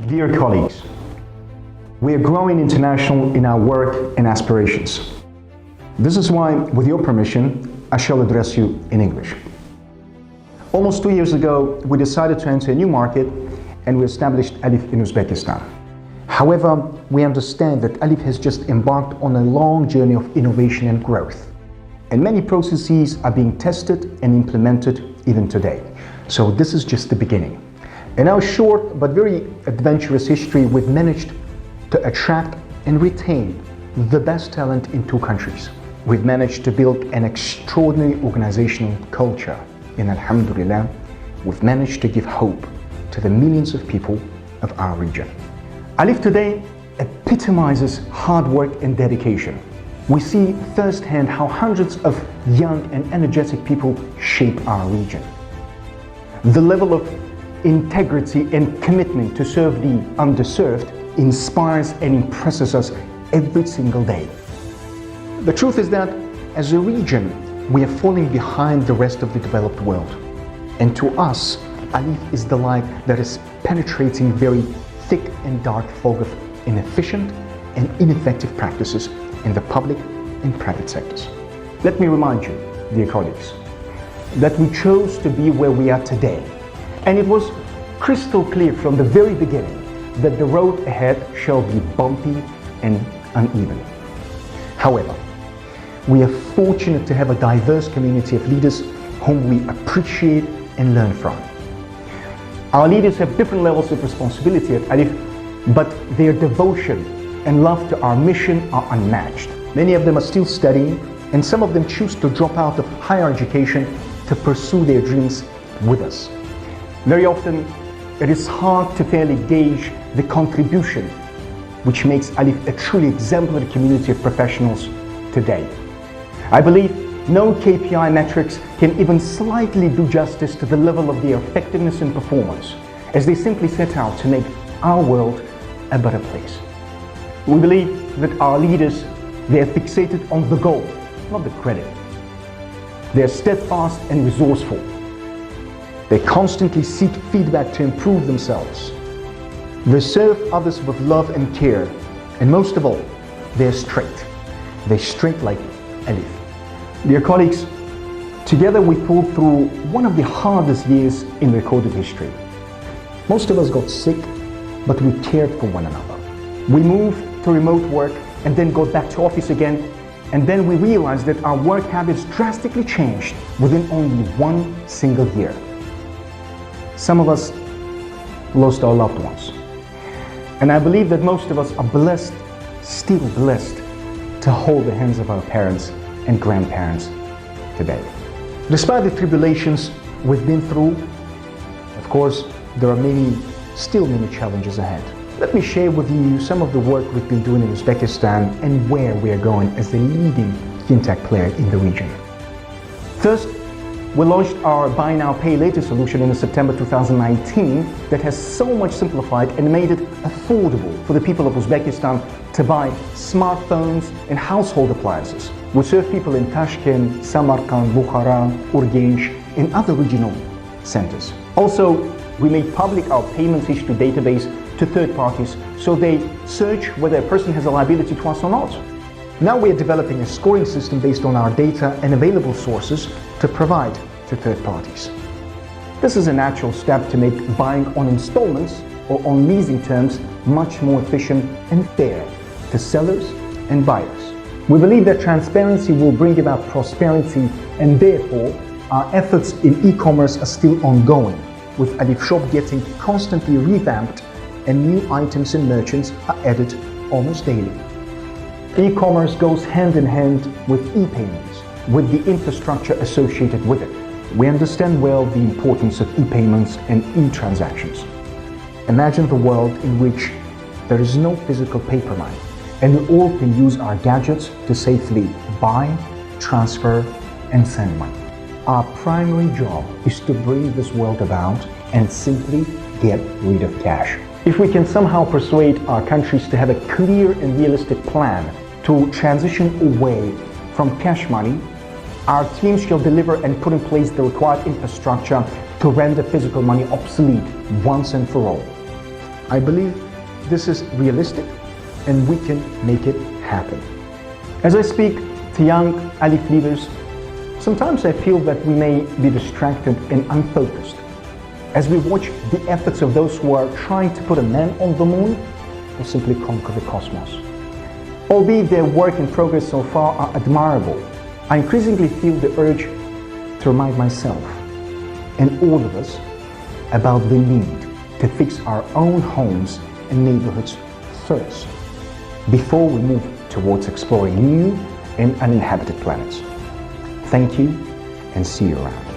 Dear colleagues, we are growing international in our work and aspirations. This is why, with your permission, I shall address you in English. Almost 2 years ago, we decided to enter a new market and we established Alif in Uzbekistan. However, we understand that Alif has just embarked on a long journey of innovation and growth. And many processes are being tested and implemented even today. So this is just the beginning. In our short but very adventurous history, we've managed to attract and retain the best talent in 2 countries. We've managed to build an extraordinary organizational culture. And Alhamdulillah, we've managed to give hope to the millions of people of our region. Alif today epitomizes hard work and dedication. We see firsthand how hundreds of young and energetic people shape our region. The level of integrity and commitment to serve the underserved inspires and impresses us every single day. The truth is that as a region, we are falling behind the rest of the developed world. And to us, Alif is the light that is penetrating very thick and dark fog of inefficient and ineffective practices in the public and private sectors. Let me remind you, dear colleagues, that we chose to be where we are today. And it was crystal clear from the very beginning that the road ahead shall be bumpy and uneven. However, we are fortunate to have a diverse community of leaders whom we appreciate and learn from. Our leaders have different levels of responsibility at Alif, but their devotion and love to our mission are unmatched. Many of them are still studying, and some of them choose to drop out of higher education to pursue their dreams with us. Very often, it is hard to fairly gauge the contribution which makes Alif a truly exemplary community of professionals today. I believe no KPI metrics can even slightly do justice to the level of their effectiveness and performance, as they simply set out to make our world a better place. We believe that our leaders, they are fixated on the goal, not the credit. They are steadfast and resourceful. They constantly seek feedback to improve themselves. They serve others with love and care. And most of all, they're straight. They're straight like Alif. Dear colleagues, together we pulled through one of the hardest years in recorded history. Most of us got sick, but we cared for one another. We moved to remote work and then got back to office again. And then we realized that our work habits drastically changed within only 1 single year. Some of us lost our loved ones. And I believe that most of us are blessed, still blessed, to hold the hands of our parents and grandparents today. Despite the tribulations we've been through, of course, there are still many challenges ahead. Let me share with you some of the work we've been doing in Uzbekistan and where we are going as the leading fintech player in the region. First, we launched our Buy Now Pay Later solution in September 2019 that has so much simplified and made it affordable for the people of Uzbekistan to buy smartphones and household appliances. We serve people in Tashkent, Samarkand, Bukhara, Urgench, and other regional centers. Also, we made public our payments history database to third parties so they search whether a person has a liability to us or not. Now we are developing a scoring system based on our data and available sources to provide to third parties. This is a natural step to make buying on installments or on leasing terms much more efficient and fair to sellers and buyers. We believe that transparency will bring about prosperity, and therefore our efforts in e-commerce are still ongoing, with Alif Shop getting constantly revamped and new items and merchants are added almost daily. E-commerce goes hand in hand with e-payments, with the infrastructure associated with it. We understand well the importance of e-payments and e-transactions. Imagine the world in which there is no physical paper money, and we all can use our gadgets to safely buy, transfer, and send money. Our primary job is to bring this world about and simply get rid of cash. If we can somehow persuade our countries to have a clear and realistic plan to transition away from cash money, our teams shall deliver and put in place the required infrastructure to render physical money obsolete once and for all. I believe this is realistic and we can make it happen. As I speak to young Alif leaders, sometimes I feel that we may be distracted and unfocused as we watch the efforts of those who are trying to put a man on the moon or simply conquer the cosmos. Albeit their work in progress so far are admirable, I increasingly feel the urge to remind myself and all of us about the need to fix our own homes and neighborhoods first, before we move towards exploring new and uninhabited planets. Thank you, and see you around.